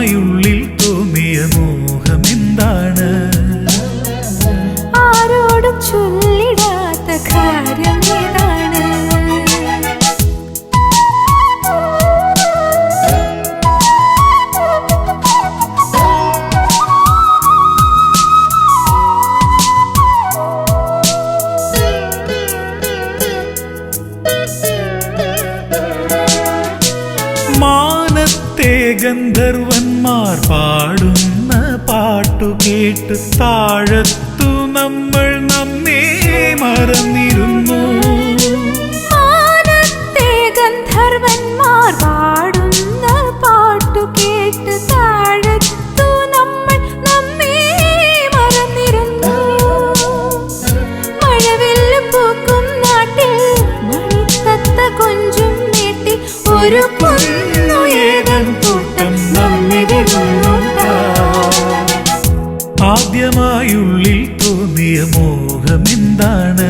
ആദ്യമായുള്ളിൽ തോന്നിയ മോഹമെന്താണ്? ആരോടും ചൊല്ലിടാത്ത കാര്യം ഏതാണ്? മാനത്തെ ഗന്ധർവന്മാർ പാടുന്ന പാട്ടു കേട്ട് താഴത്തു നമ്മൾ നമ്മെ മറന്നിരുന്നു. മാനത്തെ ഗന്ധർവന്മാർ പാടുന്ന പാട്ടു കേട്ട് താഴത്തു നമ്മൾ നമ്മെ മറന്നിരുന്നു. മഴവില്ല് പൂക്കും നാട്ടിൽ മണിത്തത്ത കൊഞ്ചും നീട്ടി ഒരു കുന്നു ഏതൻ കൂട്ടം നമ്മിടുന്നുണ്ടാ. ആദ്യമായുള്ളിൽ തോന്നിയ മോഹമെന്താണ്?